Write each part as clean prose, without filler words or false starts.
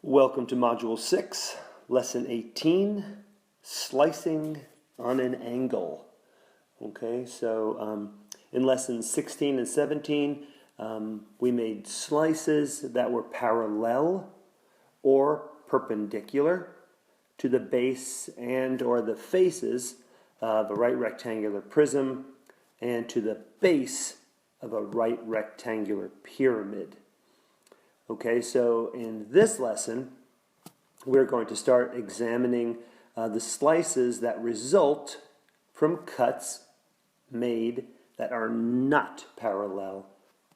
Welcome to Module 6, Lesson 18, Slicing on an Angle. Okay, so in Lessons 16 and 17, we made slices that were parallel or perpendicular to the base and or the faces of a right rectangular prism and to the base of a right rectangular pyramid. Okay, so in this lesson, we're going to start examining the slices that result from cuts made that are not parallel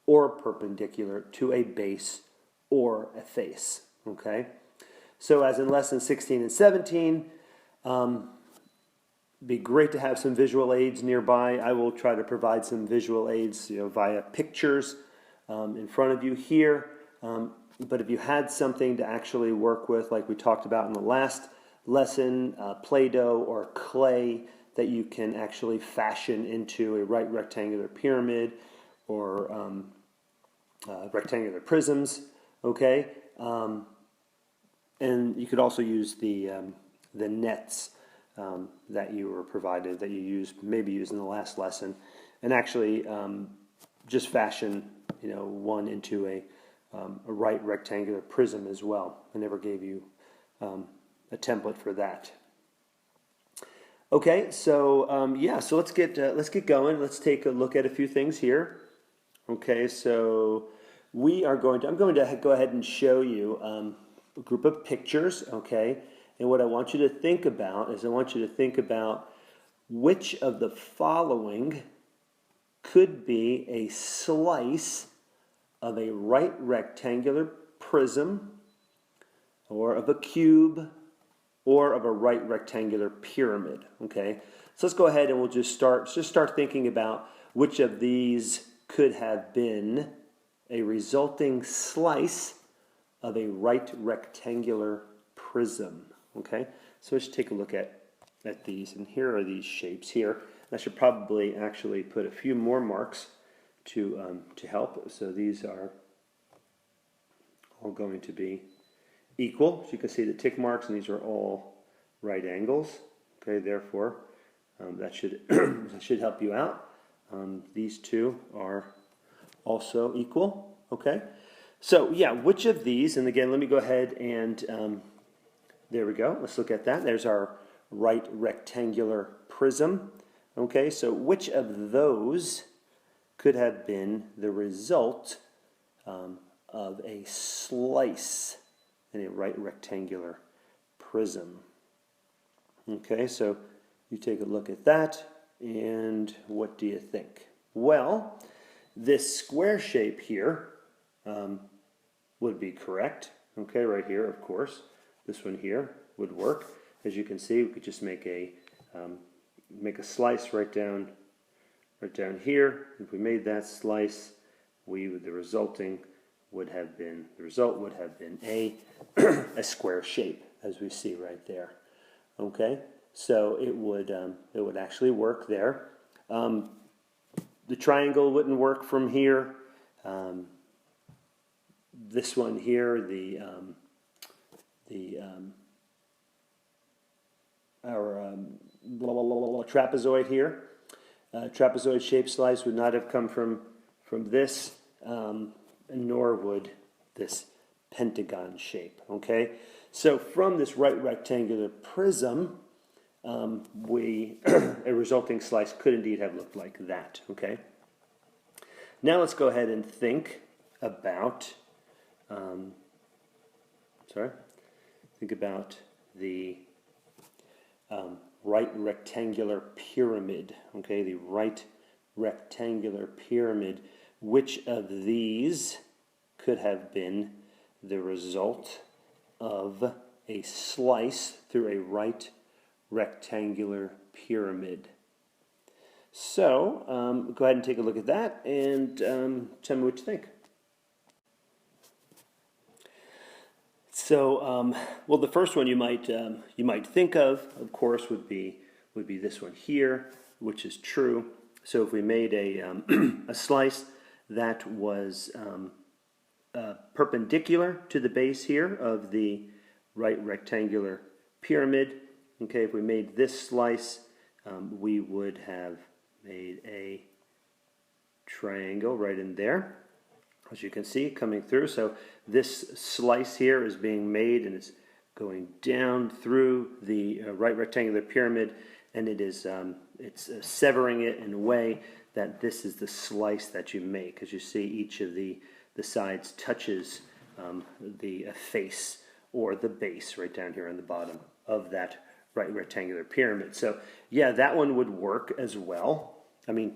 or perpendicular to a base or a face. Okay, so as in lessons 16 and 17, be great to have some visual aids nearby. I will try to provide some visual aids, via pictures in front of you here. But if you had something to actually work with, like we talked about in the last lesson, Play-Doh or clay that you can actually fashion into a right rectangular pyramid or rectangular prisms, okay? And you could also use the nets that you were provided, that you maybe used in the last lesson, and actually just fashion, one into a right rectangular prism as well. I never gave you a template for that. Okay, so so let's get going. Let's take a look at a few things here. Okay, so I'm going to go ahead and show you a group of pictures. Okay, and what I want you to think about is which of the following could be a slice of a right rectangular prism, or of a cube, or of a right rectangular pyramid. Okay, so let's go ahead and we'll just start thinking about which of these could have been a resulting slice of a right rectangular prism. Okay, so let's take a look at these, and here are these shapes here. I should probably actually put a few more marks to help. So these are all going to be equal. So you can see the tick marks, and these are all right angles. Okay, therefore that should that should help you out. These two are also equal. Okay, so yeah, which of these? And again, let me go ahead and there we go. Let's look at that. There's our right rectangular prism. Okay, so which of those could have been the result of a slice in a right rectangular prism? Okay, so you take a look at that, and what do you think? Well, this square shape here would be correct. Okay, right here, of course. This one here would work. As you can see, we could just make a slice right down here. If we made that slice, the result would have been a a square shape, as we see right there. Okay, so it would actually work there. The triangle wouldn't work from here. This one here, trapezoid here. Trapezoid shaped slice would not have come from this, nor would this pentagon shape. Okay, so from this right rectangular prism, a resulting slice could indeed have looked like that. Okay, now let's go ahead and think about the right rectangular pyramid. Okay, the right rectangular pyramid. Which of these could have been the result of a slice through a right rectangular pyramid? So go ahead and take a look at that, and tell me what you think. So, well, the first one you might think of course, would be this one here, which is true. So, if we made a a slice that was perpendicular to the base here of the right rectangular pyramid. Okay, if we made this slice, we would have made a triangle right in there, as you can see, coming through. So this slice here is being made, and it's going down through the right rectangular pyramid, and it is it's severing it in a way that this is the slice that you make. As you see, each of the sides touches the face or the base right down here on the bottom of that right rectangular pyramid. So yeah, that one would work as well. I mean,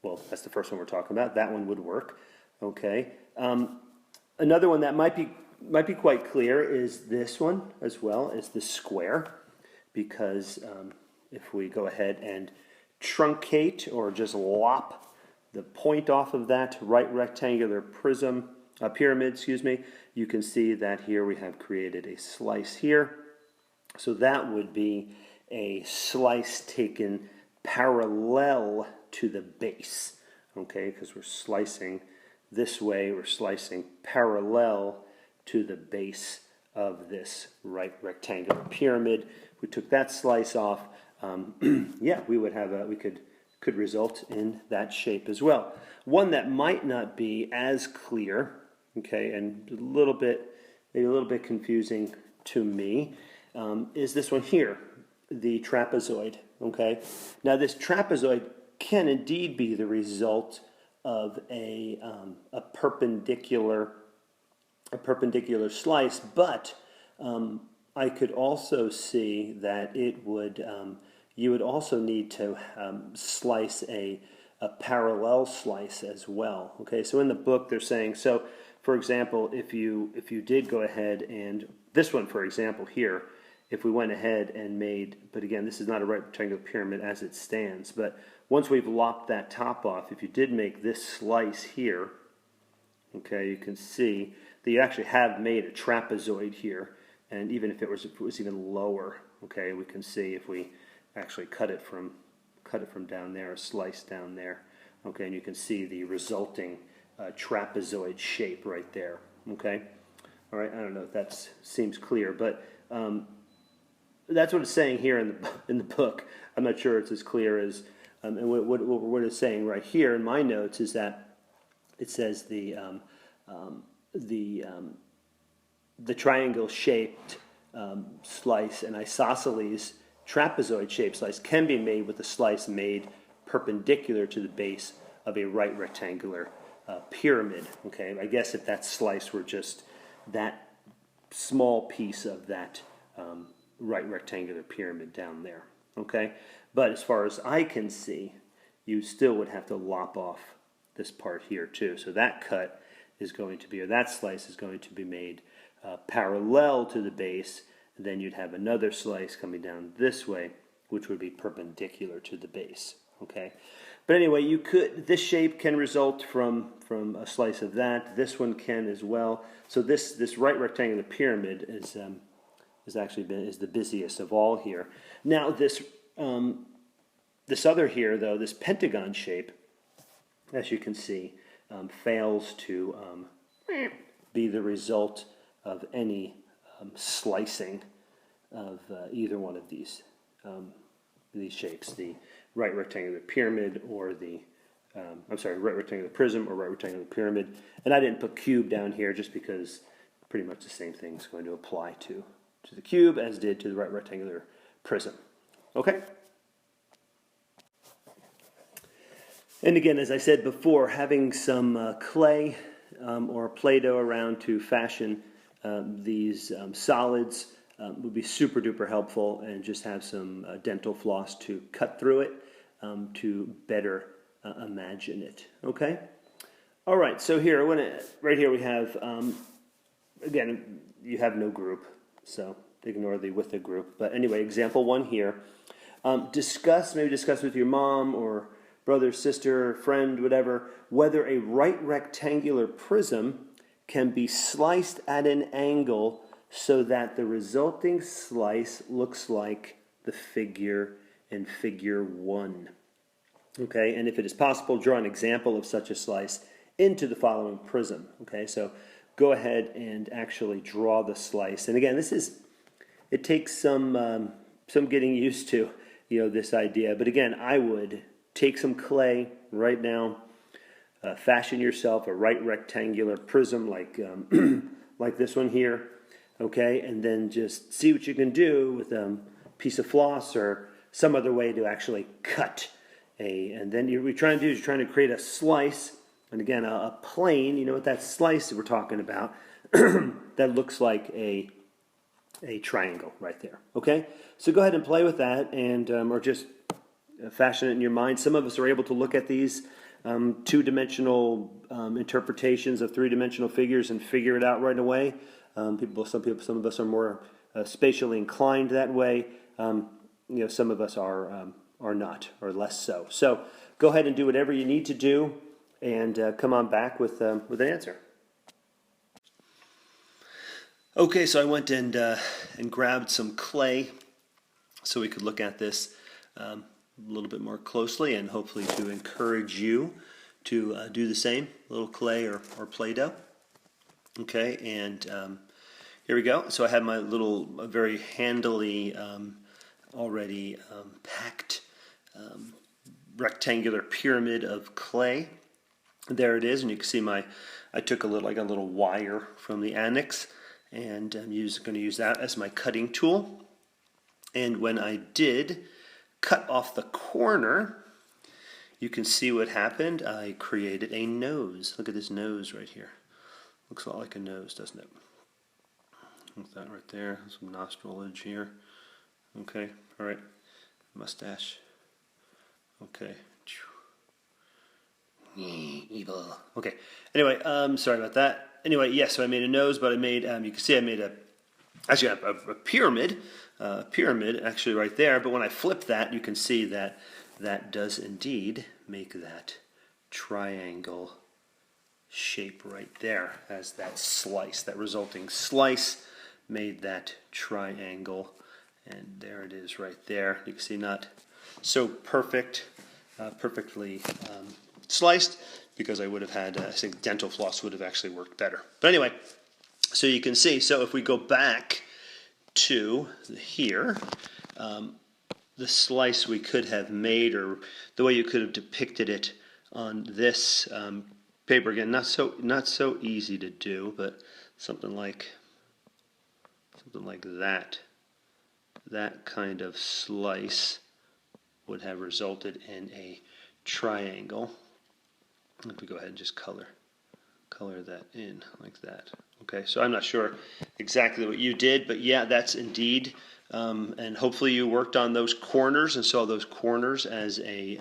well, that's the first one we're talking about. That one would work. Okay. Another one that might be quite clear is this one as well, is the square, because if we go ahead and truncate or just lop the point off of that right rectangular pyramid, excuse me, you can see that here we have created a slice here. So that would be a slice taken parallel to the base, okay, because we're slicing this way, we're slicing parallel to the base of this right rectangular pyramid. If we took that slice off, yeah, we would have could result in that shape as well. One that might not be as clear, okay, and maybe a little bit confusing to me, is this one here, the trapezoid. Okay, now this trapezoid can indeed be the result of a perpendicular slice, but I could also see that it would you would also need to slice a parallel slice as well. Okay, so in the book they're saying, so for example, if you did go ahead and this one, for example, here, if we went ahead and made, but again, this is not a right rectangular pyramid as it stands, but once we've lopped that top off, if you did make this slice here, okay, you can see that you actually have made a trapezoid here, and even if it was even lower, okay, we can see if we actually cut it from down there, a slice down there, okay, and you can see the resulting trapezoid shape right there, okay. All right, I don't know if that seems clear, but that's what it's saying here in the book. I'm not sure it's as clear as, and what it's saying right here in my notes is that it says the triangle-shaped slice, an isosceles trapezoid-shaped slice, can be made with a slice made perpendicular to the base of a right rectangular pyramid. Okay, I guess if that slice were just that small piece of that right rectangular pyramid down there. Okay, but as far as I can see, you still would have to lop off this part here too. So that cut is going to be, or that slice is going to be made parallel to the base, and then you'd have another slice coming down this way, which would be perpendicular to the base. Okay, but anyway, this shape can result from a slice of that. This one can as well. So this right rectangular pyramid is the busiest of all here. Now this other here, though, this pentagon shape, as you can see, fails to be the result of any slicing of either one of these shapes, the right rectangular pyramid or the right rectangular prism or right rectangular pyramid. And I didn't put cube down here just because pretty much the same thing is going to apply to the cube as did to the right rectangular prism. Okay? And again, as I said before, having some clay or Play-Doh around to fashion these solids would be super duper helpful, and just have some dental floss to cut through it to better imagine it. Okay? All right, so here, right here we have, again, you have no group, so ignore the with a group. But anyway, example 1 here. Maybe discuss with your mom or brother, sister, friend, whatever, whether a right rectangular prism can be sliced at an angle so that the resulting slice looks like the figure in figure 1. Okay, and if it is possible, draw an example of such a slice into the following prism. Okay, so go ahead and actually draw the slice. And again, it takes some getting used to, this idea. But again, I would take some clay right now, fashion yourself a right rectangular prism like like this one here, okay, and then just see what you can do with a piece of floss or some other way to actually cut and then what you're trying to do is you're trying to create a slice, and again a plane, what that slice that we're talking about, that looks like a triangle right there, okay? So go ahead and play with that, and or just fashion it in your mind. Some of us are able to look at these two-dimensional interpretations of three-dimensional figures and figure it out right away. Some of us are more spatially inclined that way. Some of us are not, or less so. So go ahead and do whatever you need to do, and come on back with an answer. Okay, so I went and grabbed some clay so we could look at this a little bit more closely, and hopefully to encourage you to do the same, a little clay or Play-Doh. Okay, and here we go. So I have my little very handily already packed rectangular pyramid of clay. There it is, and you can see I took a little wire from the annex, and I'm going to use that as my cutting tool. And when I did cut off the corner, you can see what happened. I created a nose. Look at this nose right here. Looks a lot like a nose, doesn't it? Look at that right there. Some nostril edge here. Okay, all right. Mustache. Okay. Evil. Okay. Anyway, sorry about that. Anyway, yes, so I made a nose, but I made, you can see I made a pyramid, actually right there. But when I flip that, you can see that that does indeed make that triangle shape right there, as that slice, that resulting slice made that triangle. And there it is right there. You can see not so perfectly sliced, because I would have had, I think dental floss would have actually worked better. But anyway, so you can see, so if we go back to here, the slice we could have made, or the way you could have depicted it on this paper, again, not so easy to do, but something like that. That kind of slice would have resulted in a triangle. Let me go ahead and just color that in like that. Okay, so I'm not sure exactly what you did, but yeah, that's indeed, and hopefully you worked on those corners and saw those corners as a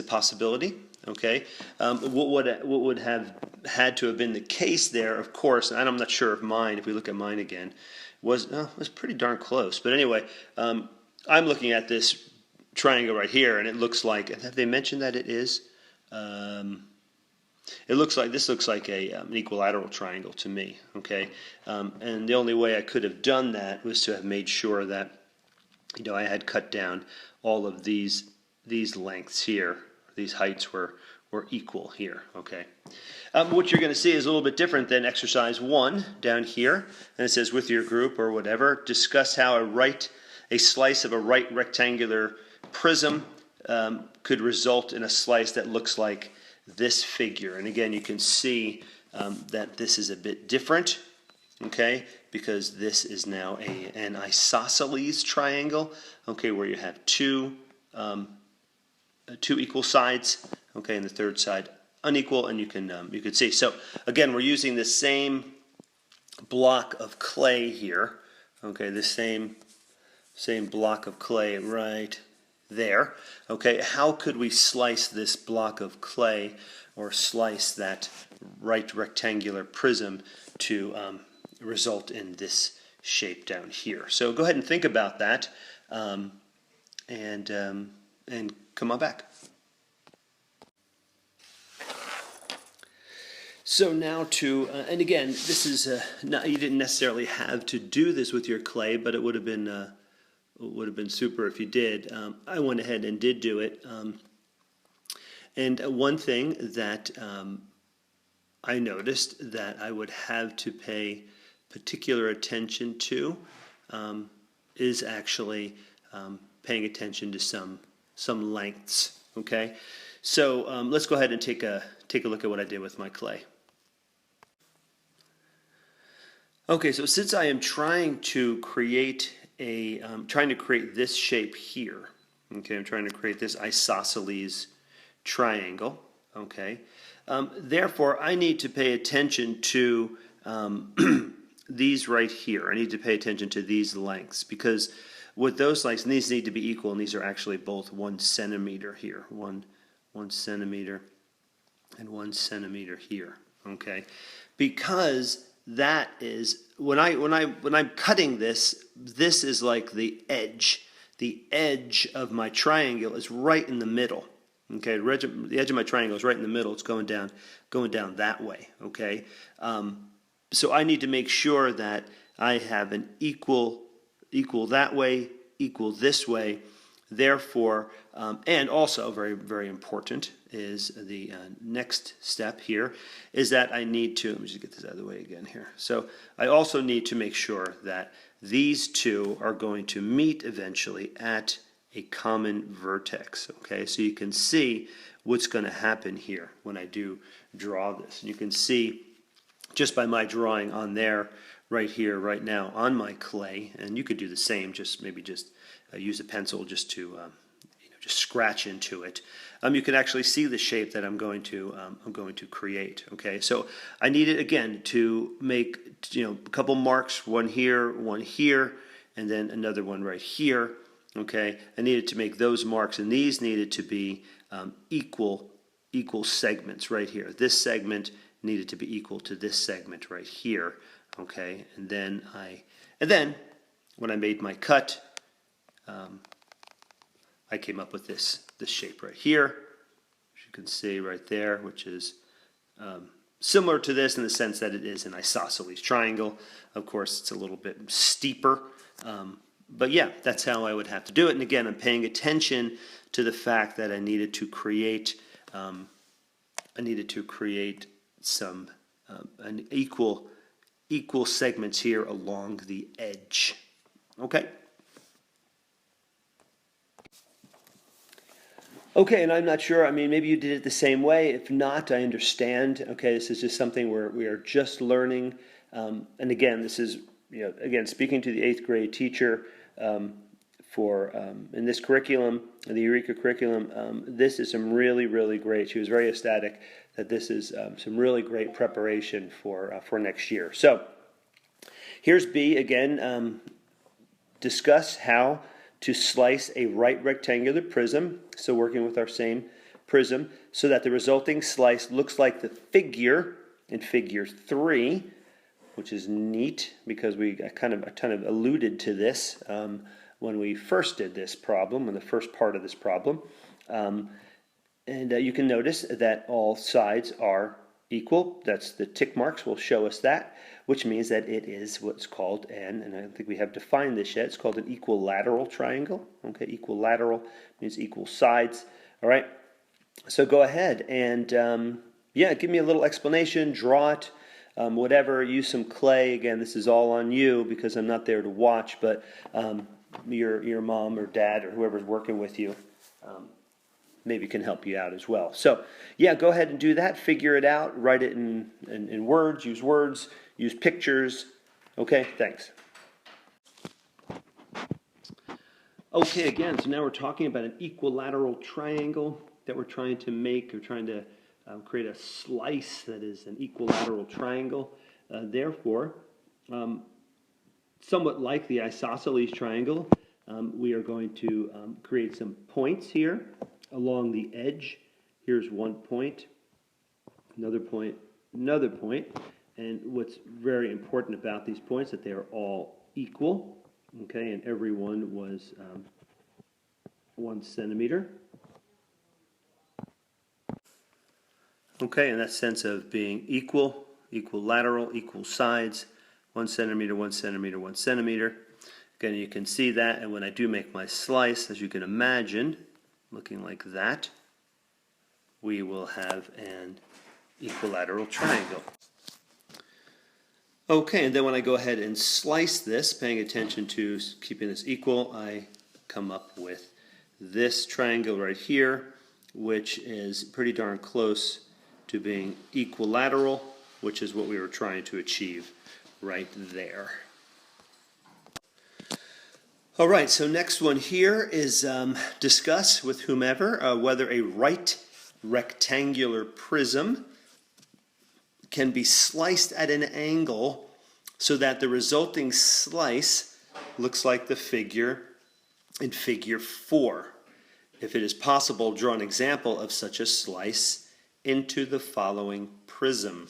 possibility. Okay, what would have had to have been the case there, of course, and I'm not sure of mine. If we look at mine again, was pretty darn close. But anyway, I'm looking at this triangle right here, and it looks like. Have they mentioned that it is? This looks like an equilateral triangle to me. Okay, and the only way I could have done that was to have made sure that I had cut down all of these lengths here. These heights were equal here. Okay, what you're going to see is a little bit different than exercise 1 down here, and it says with your group or whatever, discuss how a slice of a right rectangular prism could result in a slice that looks like this figure. And again, you can see that this is a bit different, okay, because this is now an isosceles triangle, okay, where you have two equal sides, okay, and the third side unequal, and you can see. So again, we're using the same block of clay here, okay, the same block of clay right there. Okay, how could we slice this block of clay, or slice that right rectangular prism to result in this shape down here? So go ahead and think about that, and come on back. So now and again, this is you didn't necessarily have to do this with your clay, but it would have been super if you did. I went ahead and did do it. And one thing that I noticed that I would have to pay particular attention to is actually paying attention to some lengths. Okay, so let's go ahead and take a look at what I did with my clay. Okay, so since I am trying to create this shape here, okay, I'm trying to create this isosceles triangle, okay, therefore I need to pay attention to these right here. I need to pay attention to these lengths, because with those lengths, and these need to be equal, and these are actually both 1 centimeter here, one centimeter and 1 centimeter here, okay, because that is when I'm cutting this, this is like the edge. The edge of my triangle is right in the middle. Okay, the edge of my triangle is right in the middle. It's going down that way. Okay, so I need to make sure that I have an equal that way, equal this way. Therefore, and also very, very important is the next step here is that I need to, let me just get this out of the way again here. So I also need to make sure that these two are going to meet eventually at a common vertex. Okay, so you can see what's going to happen here when I do draw this. And you can see just by my drawing on there, right here, right now, on my clay, and you could do the same, just maybe just use a pencil just to just scratch into it. You can actually see the shape that I'm going to create. Okay, so I needed again to make a couple marks, one here, and then another one right here. Okay, I needed to make those marks, and these needed to be equal segments right here. This segment needed to be equal to this segment right here. Okay, and then when I made my cut, I came up with this shape right here, as you can see right there, which is similar to this in the sense that it is an isosceles triangle. Of course, it's a little bit steeper, but yeah, that's how I would have to do it. And again, I'm paying attention to the fact that I needed to create some an equal segments here along the edge. Okay. Okay, and I'm not sure, I mean, maybe you did it the same way. If not, I understand. Okay, this is just something where we are just learning. And again, this is, again, speaking to the 8th grade teacher in this curriculum, the Eureka curriculum, this is some really, really great. She was very ecstatic that this is some really great preparation for next year. So here's B again. Discuss how to slice a right rectangular prism, so working with our same prism, so that the resulting slice looks like the figure in figure 3, which is neat because I kind of alluded to this when we first did this problem, in the first part of this problem. And you can notice that all sides are equal. That's the tick marks will show us that, which means that it is what's called and I don't think we have defined this yet, it's called an equilateral triangle. Okay, equilateral means equal sides. All right, so go ahead and give me a little explanation, draw it, whatever, use some clay. Again, this is all on you because I'm not there to watch, but your mom or dad or whoever's working with you maybe can help you out as well. So yeah, go ahead and do that. Figure it out. Write it in words. Use pictures. Okay, thanks. Okay, again, so now we're talking about an equilateral triangle that we're trying to make. We're trying to create a slice that is an equilateral triangle. Therefore, somewhat like the isosceles triangle, we are going to create some points here along the edge. Here's one point, another point, another point. And what's very important about these points that they are all equal. Okay, and every one was 1 centimeter. Okay, in that sense of being equal, equilateral, equal sides, 1 centimeter, 1 centimeter, 1 centimeter. Again, you can see that, and when I do make my slice, as you can imagine, looking like that, we will have an equilateral triangle. Okay, and then when I go ahead and slice this, paying attention to keeping this equal, I come up with this triangle right here, which is pretty darn close to being equilateral, which is what we were trying to achieve right there. All right, so next one here is discuss with whomever whether a right rectangular prism can be sliced at an angle so that the resulting slice looks like the figure in figure 4. If it is possible, draw an example of such a slice into the following prism.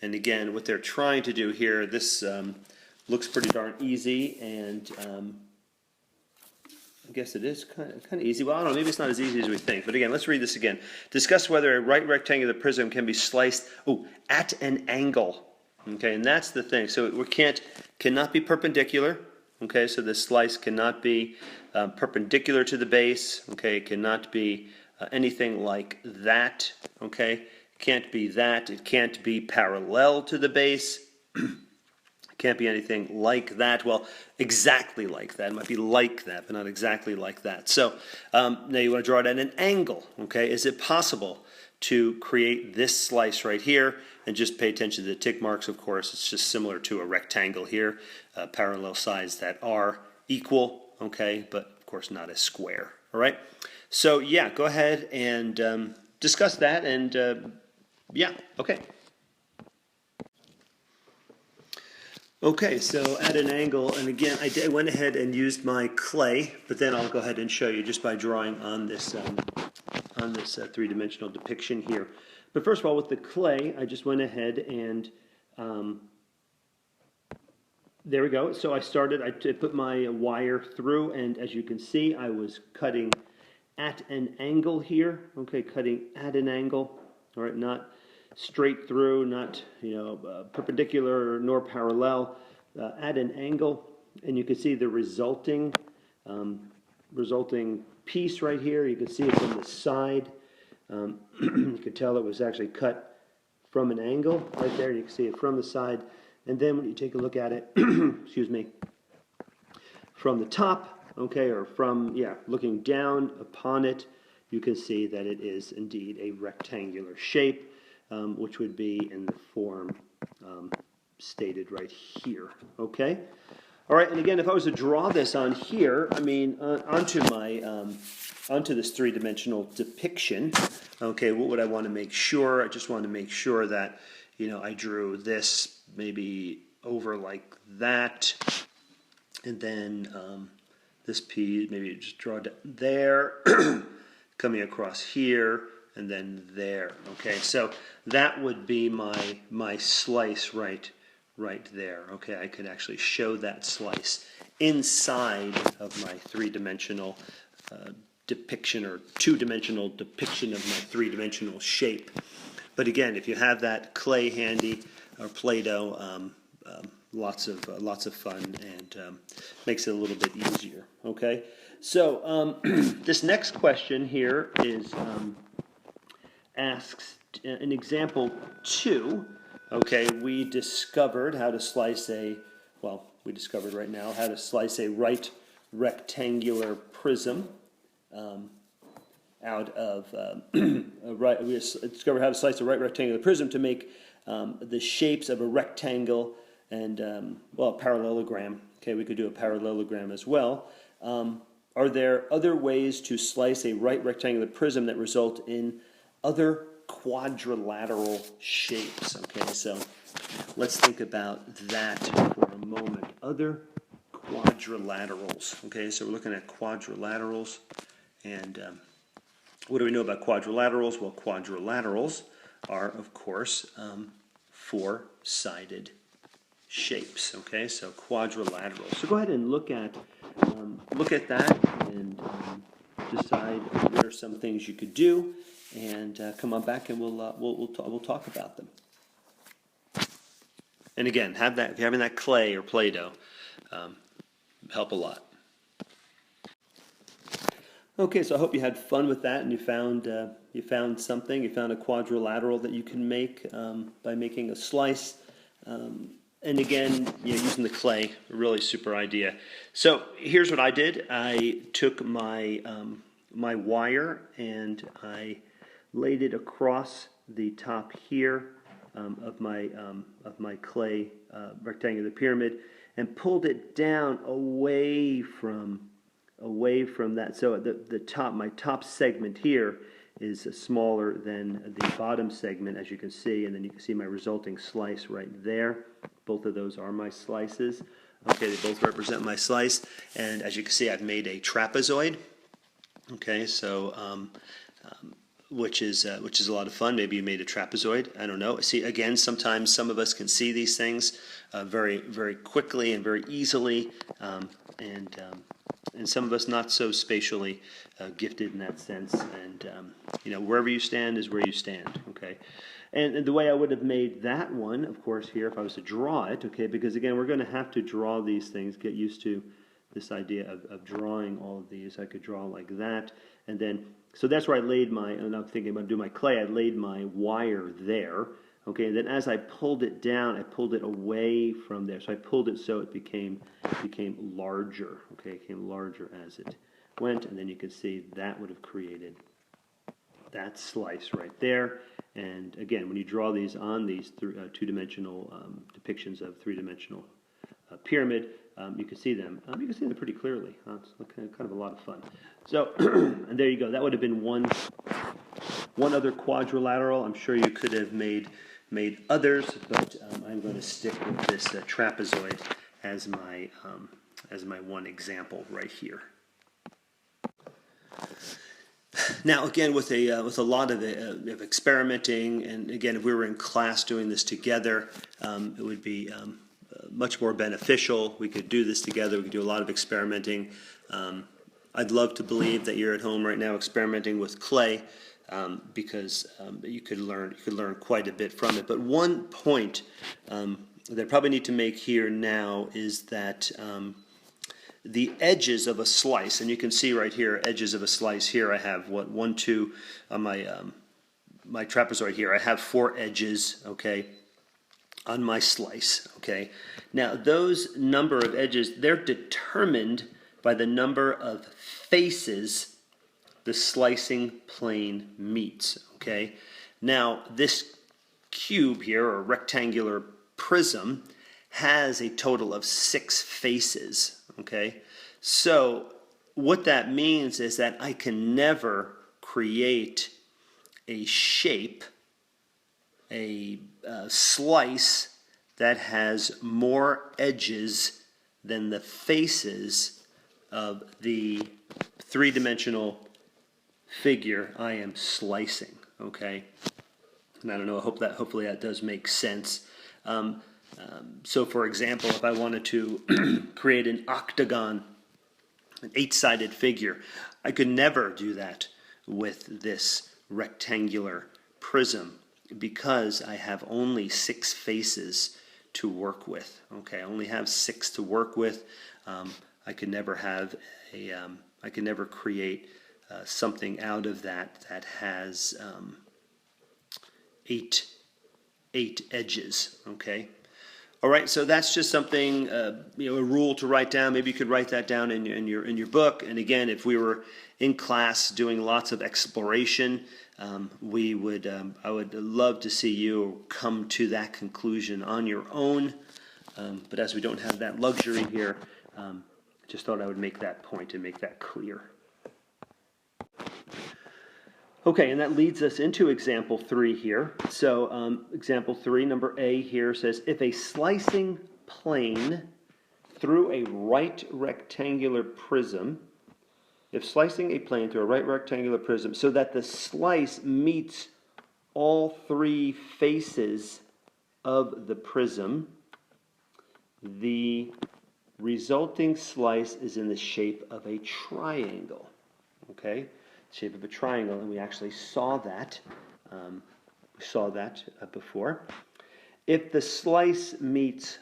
And again, what they're trying to do here, this looks pretty darn easy, and I guess it is kind of easy. Well, I don't know, maybe it's not as easy as we think. But again, let's read this again. Discuss whether a right rectangular prism can be sliced at an angle. Okay, and that's the thing. So we cannot be perpendicular. Okay, so this slice cannot be perpendicular to the base. Okay, it cannot be anything like that. Okay, it can't be that. It can't be parallel to the base. Can't be anything like that. Well, exactly like that. It might be like that, but not exactly like that. So now you want to draw it at an angle. Okay, is it possible to create this slice right here? And just pay attention to the tick marks. Of course, it's just similar to a rectangle here, parallel sides that are equal. Okay, but of course not a square. All right. So yeah, go ahead and discuss that. And yeah, okay. Okay, so at an angle, and again, I went ahead and used my clay, but then I'll go ahead and show you just by drawing on this three-dimensional depiction here. But first of all, with the clay, I just went ahead and there we go. So I put my wire through, and as you can see, I was cutting at an angle here. Okay, cutting at an angle. All right, not straight through, not perpendicular nor parallel, at an angle, and you can see the resulting piece right here. You can see it from the side. You can tell it was actually cut from an angle right there. You can see it from the side, and then when you take a look at it, excuse me, from the top, okay, or from looking down upon it, you can see that it is indeed a rectangular shape. Which would be in the form stated right here, okay? All right, and again, if I was to draw this on here, I mean, onto this three-dimensional depiction, okay, what would I want to make sure? I just want to make sure that, I drew this maybe over like that, and then this piece, maybe just draw it there, coming across here, and then there. Okay, so that would be my slice right there. Okay, I could actually show that slice inside of my three-dimensional depiction, or two-dimensional depiction of my three-dimensional shape. But again, if you have that clay handy or Play-Doh, lots of fun, and makes it a little bit easier. Okay, so this next question here is. Asks in example 2, okay, we discovered how to slice we discovered right now how to slice a right rectangular prism out of we discovered how to slice a right rectangular prism to make the shapes of a rectangle and a parallelogram. Okay, we could do a parallelogram as well. Are there other ways to slice a right rectangular prism that result in other quadrilateral shapes? Okay, so let's think about that for a moment. Other quadrilaterals. Okay, so we're looking at quadrilaterals, and what do we know about quadrilaterals? Well, quadrilaterals are, of course, four-sided shapes. Okay, so quadrilaterals. So go ahead and look at that and decide what are some things you could do. And come on back, and we'll talk about them. And again, if you're having that clay or Play-Doh, help a lot. Okay, so I hope you had fun with that and you found something. You found a quadrilateral that you can make by making a slice. And again, using the clay, really super idea. So here's what I did. I took my wire and I laid it across the top here of my clay rectangular pyramid and pulled it down away from that. So my top segment here is smaller than the bottom segment, as you can see, and then you can see my resulting slice right there. Both of those are my slices. Okay, they both represent my slice, and as you can see, I've made a trapezoid. Okay, so which is a lot of fun. Maybe you made a trapezoid. I don't know. See, again, sometimes some of us can see these things very, very quickly and very easily, and some of us not so spatially gifted in that sense. And wherever you stand is where you stand. Okay, and the way I would have made that one, of course, here if I was to draw it. Okay, because again, we're going to have to draw these things. Get used to this idea of drawing all of these. I could draw like that, and then. So that's where I laid and I'm thinking about doing my clay, I laid my wire there, okay, and then as I pulled it down, I pulled it away from there, so I pulled it so it became larger, okay, it became larger as it went, and then you can see that would have created that slice right there, and again, when you draw these on these two-dimensional depictions of three-dimensional pyramid, you can see them. You can see them pretty clearly. It's kind of a lot of fun. So, and there you go. That would have been one other quadrilateral. I'm sure you could have made others, but I'm going to stick with this trapezoid as my one example right here. Now, again, with a lot of experimenting, and again, if we were in class doing this together, it would be much more beneficial. We could do this together. We could do a lot of experimenting. I'd love to believe that you're at home right now experimenting with clay because you could learn quite a bit from it. But one point that I probably need to make here now is that the edges of a slice, and you can see right here, edges of a slice here, I have what, 1, 2 on my trapezoid here. I have 4 edges, okay, on my slice, okay. Now those number of edges, they're determined by the number of faces the slicing plane meets, okay. Now this cube here, or rectangular prism, has a total of 6 faces, okay. So what that means is that I can never create a shape, a slice that has more edges than the faces of the three-dimensional figure I am slicing, okay? And I don't know, hopefully that does make sense. So for example, if I wanted to create an octagon, an 8-sided figure, I could never do that with this rectangular prism because I have only 6 faces to work with. Okay, I only have 6 to work with. I could never have I could never create something out of that has 8 edges. Okay. All right, so that's just something, a rule to write down. Maybe you could write that down in your book. And again, if we were in class doing lots of exploration, I would love to see you come to that conclusion on your own. But as we don't have that luxury here, just thought I would make that point and make that clear. Okay, and that leads us into example 3 here. So example 3, number A here says, if a slicing plane through a right rectangular prism, if slicing a plane through a right rectangular prism so that the slice meets all 3 faces of the prism, the resulting slice is in the shape of a triangle. Okay? Shape of a triangle, and we actually saw that. Before. If the slice meets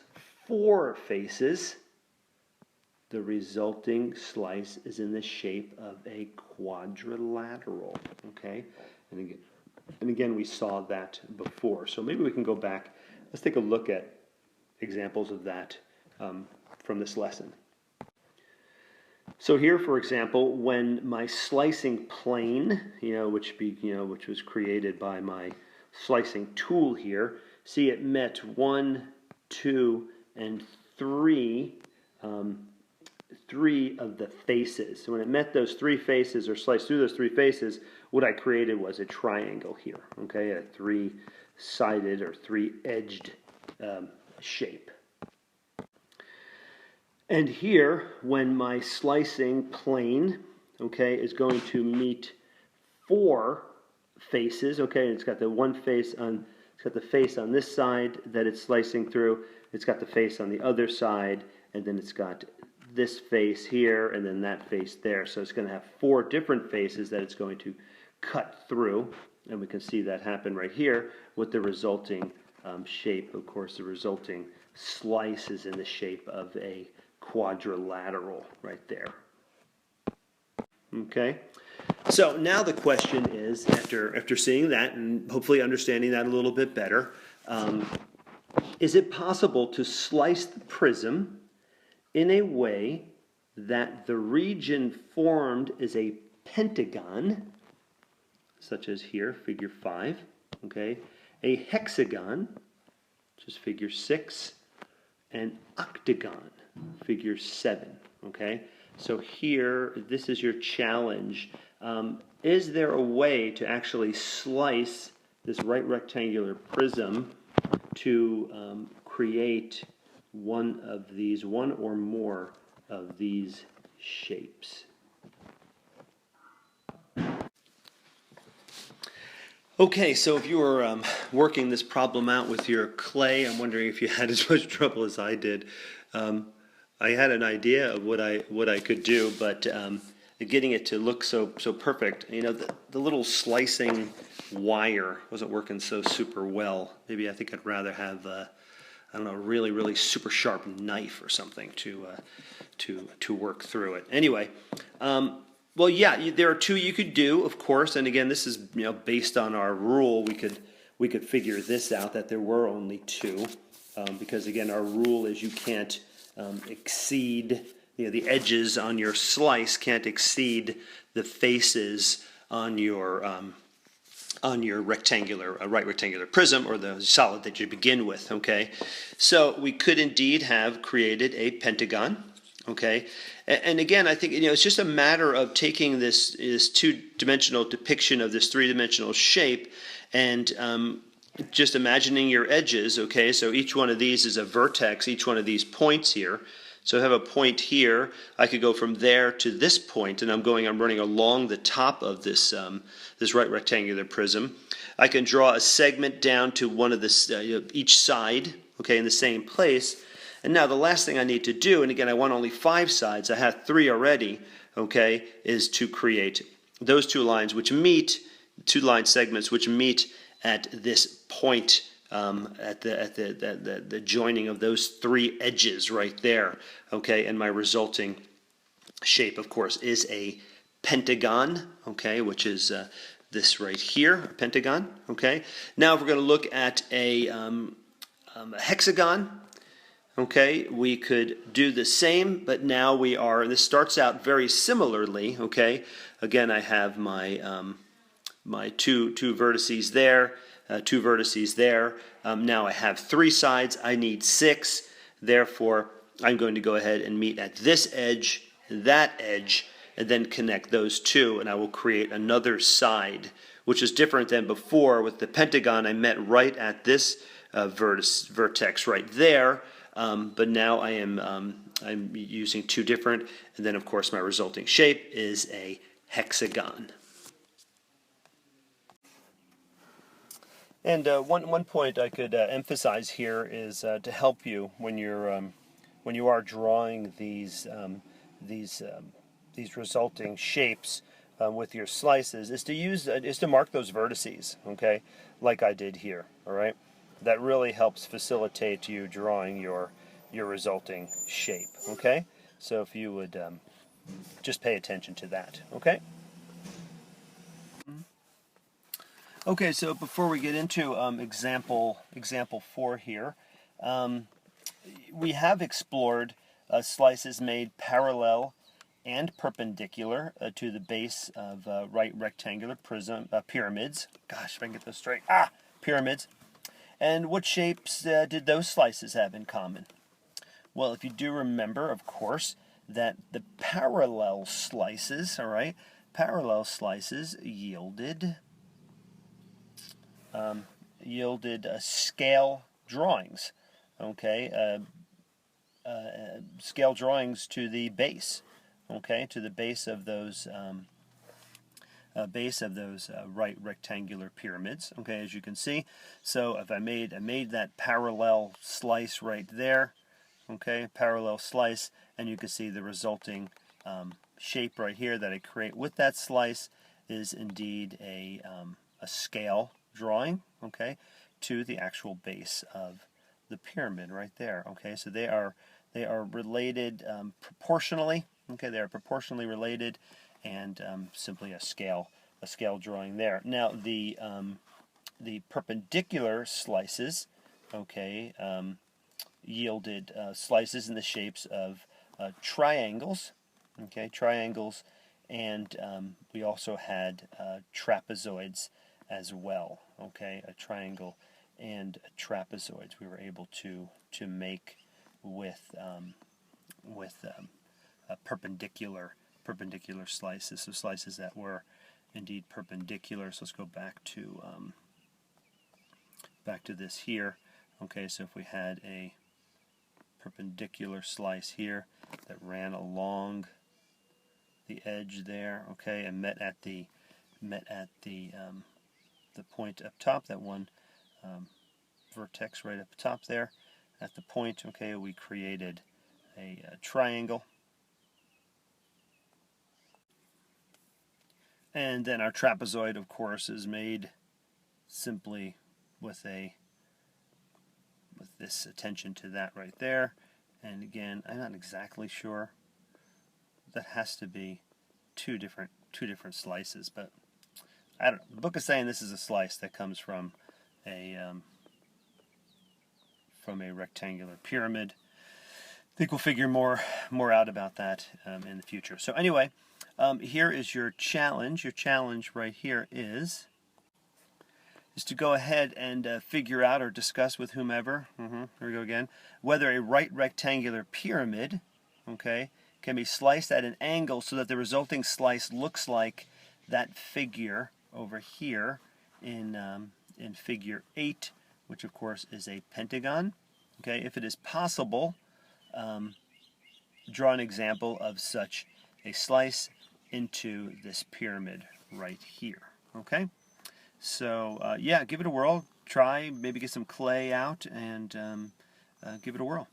4 faces, the resulting slice is in the shape of a quadrilateral, okay? And again, we saw that before. So maybe we can go back. Let's take a look at examples of that from this lesson. So here, for example, when my slicing plane, which was created by my slicing tool here, see it met 1, 2, and 3 of the faces. So when it met those 3 faces or sliced through those 3 faces, what I created was a triangle here, okay, a 3-sided or 3-edged shape. And here, when my slicing plane, okay, is going to meet 4 faces, okay, and it's got the it's got the face on this side that it's slicing through, it's got the face on the other side, and then it's got this face here, and then that face there. So it's going to have 4 different faces that it's going to cut through, and we can see that happen right here with the resulting shape. Of course, the resulting slice is in the shape of a quadrilateral right there. Okay, so now the question is, after seeing that and hopefully understanding that a little bit better, is it possible to slice the prism in a way that the region formed is a pentagon, such as here, figure 5, okay, a hexagon, which is figure 6, and octagon, figure 7, okay? So here, this is your challenge. Is there a way to actually slice this right rectangular prism to create one or more of these shapes? Okay, so if you were working this problem out with your clay, I'm wondering if you had as much trouble as I did. I had an idea of what I could do, but getting it to look so perfect, the little slicing wire wasn't working so super well. Maybe I think I'd rather have I don't know, a really super sharp knife or something to work through it. Anyway. Well, yeah, there are 2 you could do, of course, and again, this is based on our rule. We could figure this out, that there were only 2, because again, our rule is you can't exceed, the edges on your slice can't exceed the faces on your right rectangular prism, or the solid that you begin with. Okay, so we could indeed have created a pentagon. Okay, and again, I think it's just a matter of taking this 2-dimensional depiction of this 3-dimensional shape and just imagining your edges. Okay, so each one of these is a vertex, each one of these points here. So I have a point here. I could go from there to this point, and I'm running along the top of this this right rectangular prism. I can draw a segment down to one of each side. Okay, in the same place. And now the last thing I need to do, and again, I want only 5 sides, I have 3 already, okay, is to create those 2 lines which meet, 2 line segments which meet at this point, at the joining of those 3 edges right there, okay, and my resulting shape, of course, is a pentagon, okay, which is this right here, a pentagon, okay. Now if we're going to look at a hexagon, okay, we could do the same, but now and this starts out very similarly, okay. Again, I have my my two vertices there, 2 vertices there. Now I have 3 sides, I need 6, therefore I'm going to go ahead and meet at this edge, that edge, and then connect those 2, and I will create another side, which is different than before. With the pentagon, I met right at this vertex right there. But now I'm using 2 different, and then of course my resulting shape is a hexagon. And one point I could emphasize here is to help you when you are drawing these resulting shapes with your slices is to mark those vertices, okay, like I did here. All right. That really helps facilitate you drawing your resulting shape, okay? So if you would just pay attention to that, okay? Okay, so before we get into example 4 here, we have explored slices made parallel and perpendicular to the base of right rectangular pyramids. Gosh, if I can get those straight. Pyramids. And what shapes did those slices have in common? Well, if you do remember, of course, that the parallel slices, all right, parallel slices yielded scale drawings, okay, scale drawings to the base, okay, to the base of those right rectangular pyramids, okay, as you can see. So if I made that parallel slice right there, okay, parallel slice, and you can see the resulting shape right here that I create with that slice is indeed a scale drawing, okay, to the actual base of the pyramid right there, okay. So they are related proportionally, okay, they are proportionally related, and simply a scale drawing there. Now the perpendicular slices, okay, yielded slices in the shapes of triangles, okay, triangles, and we also had trapezoids as well, okay, a triangle and trapezoids we were able to make with perpendicular slices, so slices that were indeed perpendicular. So let's go back to this here. Okay, so if we had a perpendicular slice here that ran along the edge there, okay, and met at the point up top, that one vertex right up top there at the point, okay, we created a triangle. And then our trapezoid, of course, is made simply with this attention to that right there. And again, I'm not exactly sure. That has to be two different slices, but I don't know. The book is saying this is a slice that comes from a rectangular pyramid. I think we'll figure more out about that in the future. So anyway, here is your challenge. Your challenge right here is to go ahead and figure out or discuss with whomever, here we go again, whether a right rectangular pyramid, okay, can be sliced at an angle so that the resulting slice looks like that figure over here in figure 8, which of course is a pentagon. Okay, if it is possible, draw an example of such a slice into this pyramid right here. Okay, so yeah, give it a whirl. Try, maybe get some clay out and give it a whirl.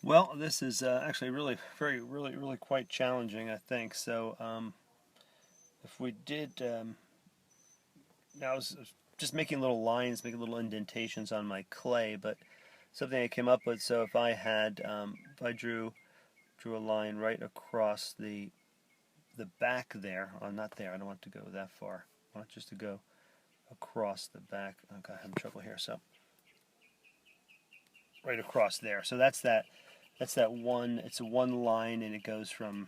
Well, this is actually really quite challenging, I think. So if we did, now I was just making little lines, making little indentations on my clay, but something I came up with. So if I had, if I drew a line right across the back there, oh, not there, I don't want to go that far. I want just to go across the back. Okay, I'm having trouble here. So right across there. So that's that one. It's a one line, and it goes from.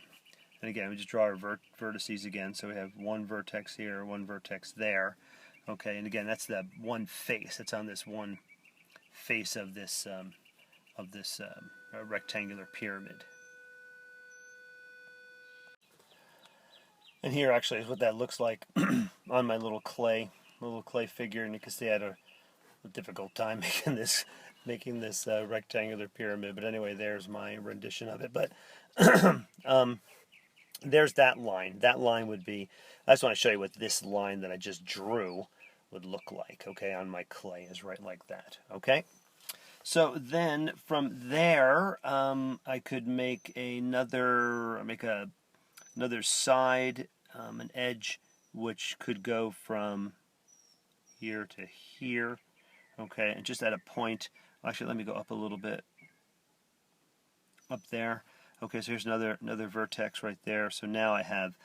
And again, we just draw our vertices again. So we have one vertex here, one vertex there. Okay, and again, that's the one face. It's on this one face of this rectangular pyramid. And here actually is what that looks like on my little clay figure, and you can see I had a difficult time making this rectangular pyramid. But anyway, there's my rendition of it. But there's that line. That line would be. I just want to show you what this line that I just drew would look like. Okay, on my clay is right like that. Okay. So then from there, I could make another side, an edge, which could go from here to here, okay, and just at a point. Actually, let me go up a little bit. up there. Okay, so here's another vertex right there. So now I have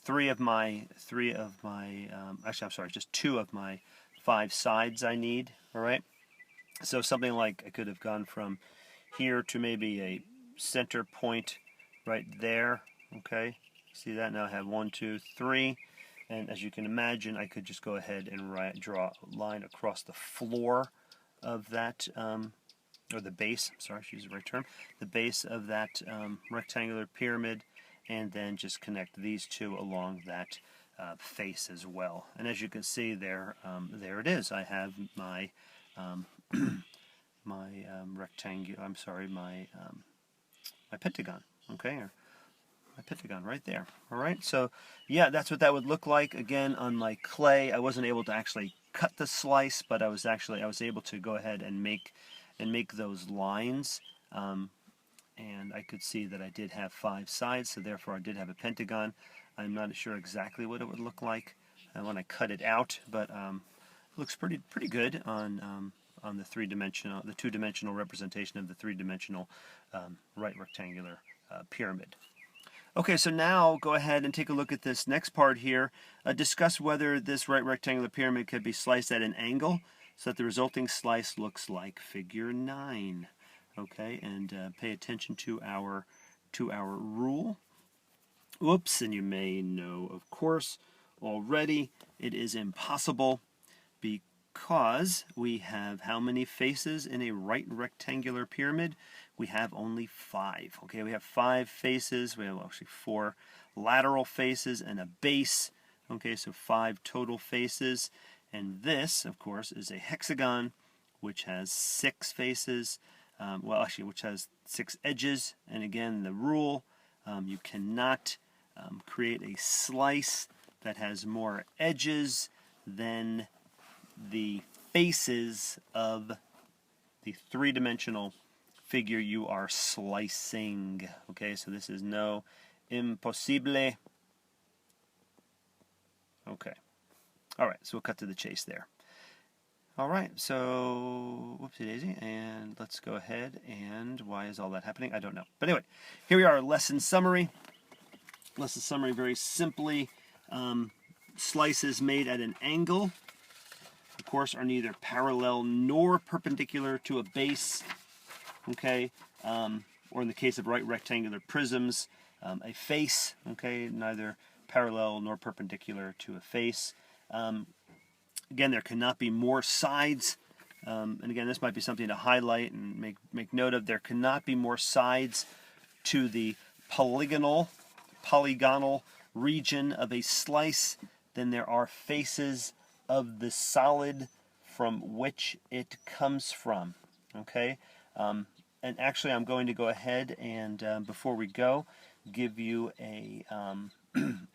three of my actually I'm sorry, just two of my 5 sides I need. All right. So something like I could have gone from here to maybe a center point right there. Okay, see that? Now I have 1, 2, 3, and as you can imagine, I could just go ahead and draw a line across the floor of that, or the base. Sorry, I should use the right term. The base of that rectangular pyramid, and then just connect these two along that face as well. And as you can see there, there it is. I have my rectangle. I'm sorry, my pentagon. Okay, or my pentagon right there. All right. So yeah, that's what that would look like. Again, on my clay, I wasn't able to actually cut the slice, but I was able to go ahead and make those lines. And I could see that I did have 5 sides, so therefore I did have a pentagon. I'm not sure exactly what it would look like when I cut it out, but it looks pretty good on the 2-dimensional representation of the 3-dimensional right rectangular pyramid. Okay, so now go ahead and take a look at this next part here. Discuss whether this right rectangular pyramid could be sliced at an angle so that the resulting slice looks like figure 9. Okay, and pay attention to our rule. Oops, and you may know, of course, already it is impossible because we have how many faces in a right rectangular pyramid? We have only 5. Okay, we have 5 faces. We have actually 4 lateral faces and a base. Okay, so 5 total faces. And this, of course, is a hexagon which has 6 faces. Which has 6 edges. And again, the rule, you cannot create a slice that has more edges than the faces of the 3-dimensional figure you are slicing. Okay, so this is no impossible. Okay. All right, so we'll cut to the chase there. All right, so whoopsie daisy, and let's go ahead and why is all that happening? I don't know. But anyway, here we are, lesson summary. Lesson summary very simply. Slices made at an angle, of course, are neither parallel nor perpendicular to a base. Okay, or in the case of right rectangular prisms, a face. Okay, neither parallel nor perpendicular to a face. Again, there cannot be more sides, and again, this might be something to highlight and make note of. There cannot be more sides to the polygonal region of a slice than there are faces of the solid from which it comes from. Okay, and actually, I'm going to go ahead and before we go, give you a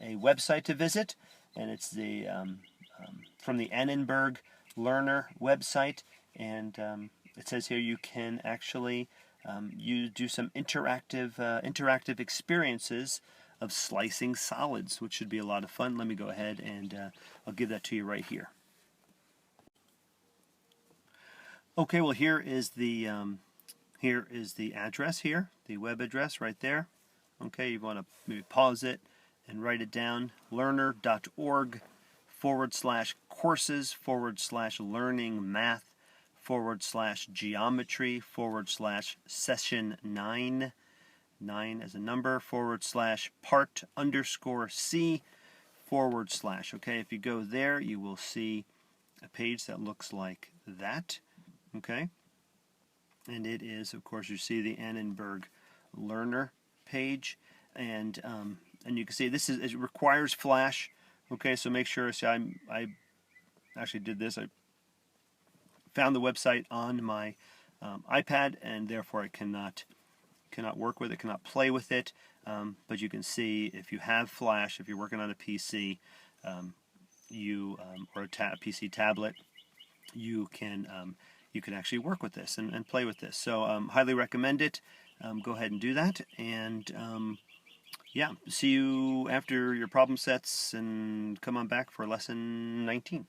a website to visit, and it's the from the Annenberg Learner website, and it says here you can actually you do some interactive experiences of slicing solids, which should be a lot of fun. Let me go ahead and I'll give that to you right here. Okay, well here is the address here, the web address right there. Okay, you want to maybe pause it and write it down: learner.org/courses/learning math/geometry/session 9 as a number /part_C/. Okay, if you go there, you will see a page that looks like that. Okay, and it is, of course, you see the Annenberg Learner page, and you can see it requires Flash. Okay, so make sure. See, I actually did this. I found the website on my iPad, and therefore I cannot work with it, cannot play with it. But you can see if you have Flash, if you're working on a PC, or a PC tablet, you can actually work with this and play with this. So highly recommend it. Go ahead and do that, and yeah, see you after your problem sets, and come on back for lesson 19.